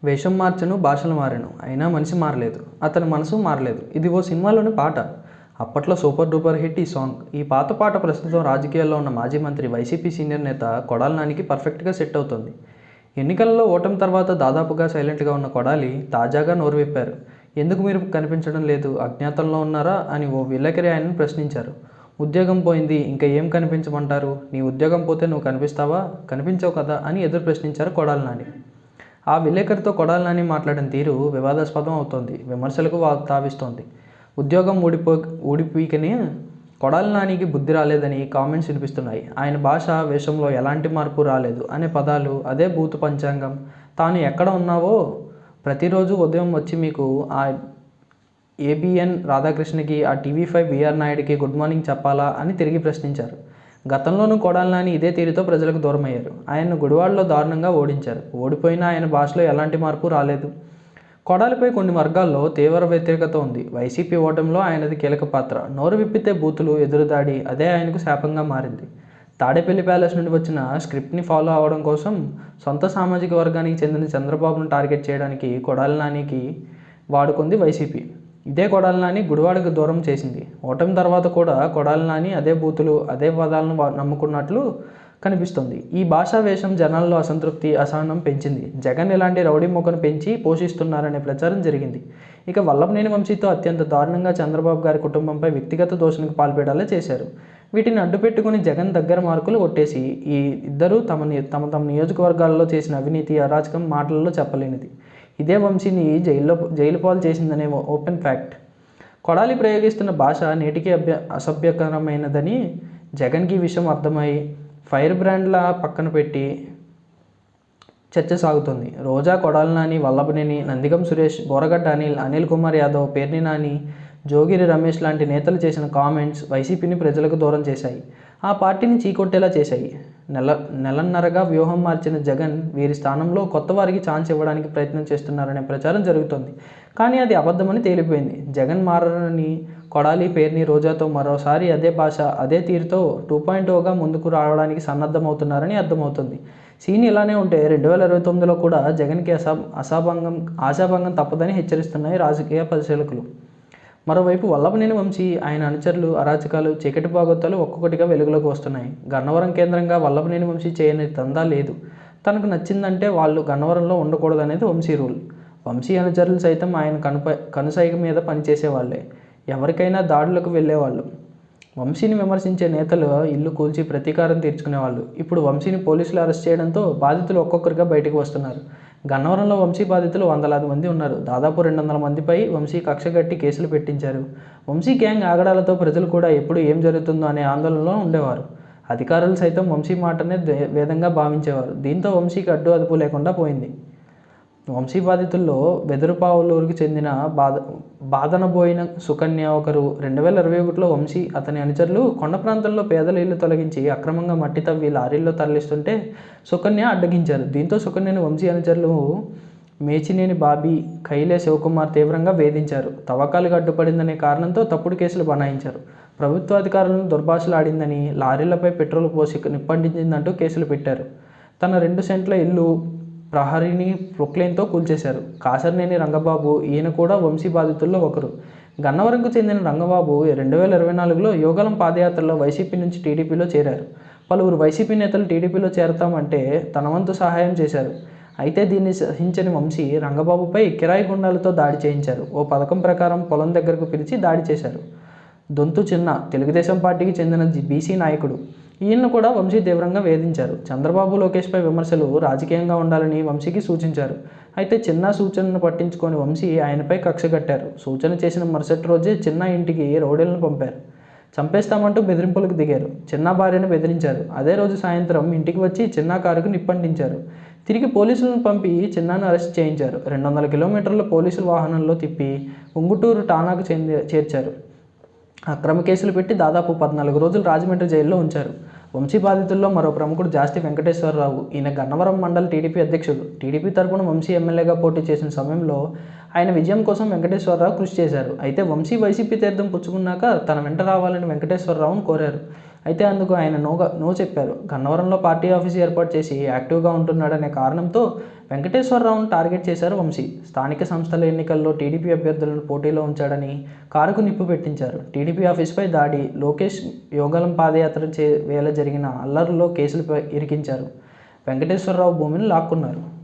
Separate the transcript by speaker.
Speaker 1: వేషం మార్చెను, భాషలు మారెను. అయినా మనిషి మారలేదు. అతని మనసు మారలేదు. ఇది ఓ సినిమాలోని పాట. అప్పట్లో సూపర్ డూపర్ హిట్ ఈ సాంగ్. ఈ పాత పాట ప్రస్తుతం రాజకీయాల్లో ఉన్న మాజీ మంత్రి, వైసీపీ సీనియర్ నేత కొడాలి నానికి పర్ఫెక్ట్గా సెట్ అవుతుంది. ఎన్నికలలో ఓటమి తర్వాత దాదాపుగా సైలెంట్గా ఉన్న కొడాలి తాజాగా నోరు విప్పారు. ఎందుకు మీరు కనిపించడం లేదు? అజ్ఞాతంలో ఉన్నారా అని ఓ విలేకరి ఆయనను ప్రశ్నించారు. ఉద్యోగం పోయింది, ఇంకా ఏం కనిపించమంటారు? నీ ఉద్యోగం పోతే నువ్వు కనిపిస్తావా? కనిపించవు కదా అని ఎదురు ప్రశ్నించారు కొడాలి నాని. ఆ విలేకరితో కొడాలి నాని మాట్లాడిన తీరు వివాదాస్పదం అవుతోంది. విమర్శలకు తావిస్తోంది. ఉద్యోగం ఊడిపీకని కొడాలి నానికి బుద్ధి రాలేదని కామెంట్స్ వినిపిస్తున్నాయి. ఆయన భాష, వేషంలో ఎలాంటి మార్పు రాలేదు అనే పదాలు, అదే బూతు పంచాంగం. తాను ఎక్కడ ఉన్నావో ప్రతిరోజు ఉదయం వచ్చి మీకు ఆ ఏబిఎన్ రాధాకృష్ణకి, ఆ టీవీ5 విఆర్ నాయుడికి గుడ్ మార్నింగ్ చెప్పాలా అని తిరిగి ప్రశ్నించారు. గతంలోనూ కొడాలి నాని ఇదే తీరుతో ప్రజలకు దూరమయ్యారు. ఆయన్ను గుడివాడలో దారుణంగా ఓడించారు. ఓడిపోయినా ఆయన భాషలో ఎలాంటి మార్పు రాలేదు. కొడాలిపై కొన్ని వర్గాల్లో తీవ్ర వ్యతిరేకత ఉంది. వైసీపీ ఓటమిలో ఆయనది కీలక పాత్ర. నోరు విప్పితే బూతులు, ఎదురుదాడి, అదే ఆయనకు శాపంగా మారింది. తాడేపల్లి ప్యాలెస్ నుండి వచ్చిన స్క్రిప్ట్ని ఫాలో అవడం కోసం సొంత సామాజిక వర్గానికి చెందిన చంద్రబాబును టార్గెట్ చేయడానికి కొడాలి నానికి వాడుకుంది వైసీపీ. ఇదే కొడాలి నాని గుడివాడకు దూరం చేసింది. ఓటమి తర్వాత కూడా కొడాలి నాని అదే బూతులు, అదే పదాలను నమ్ముకున్నట్లు కనిపిస్తుంది. ఈ భాషా వేషం జనాల్లో అసంతృప్తి, అసహనం పెంచింది. జగన్ ఇలాంటి రౌడీ మొక్కను పెంచి పోషిస్తున్నారనే ప్రచారం జరిగింది. ఇక వల్లభనేని వంశీతో అత్యంత దారుణంగా చంద్రబాబు గారి కుటుంబంపై వ్యక్తిగత దోషణకు పాల్పడేలా చేశారు. వీటిని అడ్డుపెట్టుకుని జగన్ దగ్గర మార్కులు కొట్టేసి ఈ ఇద్దరూ తమ నియోజకవర్గాల్లో చేసిన అవినీతి, అరాచకం మాటలలో చెప్పలేనిది. ఇదే వంశీని జైలు పాలు చేసిందనే ఓపెన్ ఫ్యాక్ట్. కొడాలి ప్రయోగిస్తున్న భాష నేటికి అసభ్యకరమైనదని జగన్కి విషయం అర్థమై ఫైర్ బ్రాండ్లా పక్కన పెట్టి చర్చ సాగుతుంది. రోజా, కొడాలి నాని, వల్లభనేని, నందిగం సురేష్, బోరగడ్డ అనిల్, అనిల్ కుమార్ యాదవ్, పేర్ని నాని, జోగిరి రమేష్ లాంటి నేతలు చేసిన కామెంట్స్ వైసీపీని ప్రజలకు దూరం చేశాయి. ఆ పార్టీని చీకొట్టేలా చేశాయి. నెలన్నరగా వ్యూహం మార్చిన జగన్ వీరి స్థానంలో కొత్త వారికి ఛాన్స్ ఇవ్వడానికి ప్రయత్నం చేస్తున్నారనే ప్రచారం జరుగుతోంది. కానీ అది అబద్ధమని తేలిపోయింది. జగన్ మారని కొడాలి, పేర్ని, రోజాతో మరోసారి అదే భాష, అదే తీరుతో 2.0గా ముందుకు రావడానికి సన్నద్ధమవుతున్నారని అర్థమవుతుంది. సీన్ ఇలానే ఉంటే 2029లో కూడా జగన్కి ఆశాభంగం తప్పదని హెచ్చరిస్తున్నాయి రాజకీయ పరిశీలకులు. మరోవైపు వల్లభనేని వంశీ, ఆయన అనుచరులు అరాచకాలు, చీకటి బాగోతాలు ఒక్కొక్కటిగా వెలుగులోకి వస్తున్నాయి. గన్నవరం కేంద్రంగా వల్లభనేని వంశీ చేయని దందా లేదు. తనకు నచ్చిందంటే వాళ్ళు గన్నవరంలో ఉండకూడదనేది వంశీ రూల్. వంశీ అనుచరులు సైతం ఆయన కనుసైగ మీద పనిచేసేవాళ్లే. ఎవరికైనా దాడులకు వెళ్ళేవాళ్ళు. వంశీని విమర్శించే నేతలు ఇల్లు కూల్చి ప్రతీకారం తీర్చుకునేవాళ్ళు. ఇప్పుడు వంశీని పోలీసులు అరెస్ట్ చేయడంతో బాధితులు ఒక్కొక్కరిగా బయటకు వస్తున్నారు. గన్నవరంలో వంశీ బాధితులు వందలాది మంది ఉన్నారు. దాదాపు 200 మందిపై వంశీ కక్షగట్టి కేసులు పెట్టించారు. వంశీ గ్యాంగ్ ఆగడాలతో ప్రజలు కూడా ఎప్పుడు ఏం జరుగుతుందో అనే ఆందోళనలో ఉండేవారు. అధికారులు సైతం వంశీ మాటనే వేదంగా భావించేవారు. దీంతో వంశీకి అడ్డు అదుపు లేకుండా పోయింది. వంశీ బాధితుల్లో వెదురుపావులూరుకి చెందిన బాదనబోయిన సుకన్య ఒకరు. 2021లో వంశీ, అతని అనుచరులు కొండ ప్రాంతంలో పేదల ఇళ్లు తొలగించి అక్రమంగా మట్టి తవ్వి లారీల్లో తరలిస్తుంటే సుకన్య అడ్డగించారు. దీంతో సుకన్యను వంశీ అనుచరులు మేచినేని బాబీ, కైలే శివకుమార్ తీవ్రంగా వేధించారు. తవ్వకాలకు అడ్డుపడిందనే కారణంతో తప్పుడు కేసులు బనాయించారు. ప్రభుత్వ అధికారులను దుర్భాషలాడిందని, లారీలపై పెట్రోల్ పోసి నిప్పంటించిందంటూ కేసులు పెట్టారు. తన 2 సెంట్ల ఇల్లు ప్రహరీని ప్రొక్లైన్తో కూల్చేశారు. కాసర్నేని రంగబాబు, ఈయన కూడా వంశీ బాధితుల్లో ఒకరు. గన్నవరంకు చెందిన రంగబాబు 2024లో యోగలం పాదయాత్రలో వైసీపీ నుంచి టీడీపీలో చేరారు. పలువురు వైసీపీ నేతలు టీడీపీలో చేరతామంటే తన వంతు సహాయం చేశారు. అయితే దీన్ని సహించని వంశీ రంగబాబుపై కిరాయి గుండాలతో దాడి చేయించారు. ఓ పథకం ప్రకారం పొలం దగ్గరకు పిలిచి దాడి చేశారు. దొంతు చిన్న, తెలుగుదేశం పార్టీకి చెందిన బీసీ నాయకుడు. ఈయన్ను కూడా వంశీ తీవ్రంగా వేధించారు. చంద్రబాబు, లోకేష్పై విమర్శలు రాజకీయంగా ఉండాలని వంశీకి సూచించారు. అయితే చిన్న సూచనను పట్టించుకొని వంశీ ఆయనపై కక్షగట్టారు. సూచన చేసిన మరుసటి రోజే చిన్న ఇంటికి రౌడీలను పంపారు. చంపేస్తామంటూ బెదిరింపులకు దిగారు. చిన్న భార్యను బెదిరించారు. అదే రోజు సాయంత్రం ఇంటికి వచ్చి చిన్న కారుకు నిప్పంటించారు. తిరిగి పోలీసులను పంపి చిన్నాను అరెస్ట్ చేయించారు. 200 కిలోమీటర్ల పోలీసుల వాహనంలో తిప్పి ఉంగుటూరు ఠాణాకు చేర్చారు. అక్రమ కేసులు పెట్టి దాదాపు 14 రోజులు రాజమండ్రి జైల్లో ఉంచారు. వంశీ బాధితుల్లో మరో ప్రముఖుడు జాస్తి వెంకటేశ్వరరావు. ఈయన గన్నవరం మండల టీడీపీ అధ్యక్షుడు. టీడీపీ తరపున వంశీ ఎమ్మెల్యేగా పోటీ చేసిన సమయంలో ఆయన విజయం కోసం వెంకటేశ్వరరావు కృషి చేశారు. అయితే వంశీ వైసీపీ తీర్థం పుచ్చుకున్నాక తన వెంట రావాలని వెంకటేశ్వరరావును కోరారు. అయితే అందుకు ఆయన నో చెప్పారు. గన్నవరంలో పార్టీ ఆఫీసు ఏర్పాటు చేసి యాక్టివ్గా ఉంటున్నాడనే కారణంతో వెంకటేశ్వరరావును టార్గెట్ చేశారు వంశీ. స్థానిక సంస్థల ఎన్నికల్లో టీడీపీ అభ్యర్థులను పోటీలో ఉంచాడని కారుకు నిప్పు పెట్టించారు. టీడీపీ ఆఫీసుపై దాడి, లోకేష్ యోగలం పాదయాత్ర వేళ జరిగిన అల్లర్లలో కేసులు ఇరికించారు. వెంకటేశ్వరరావు భూమిని లాక్కున్నారు.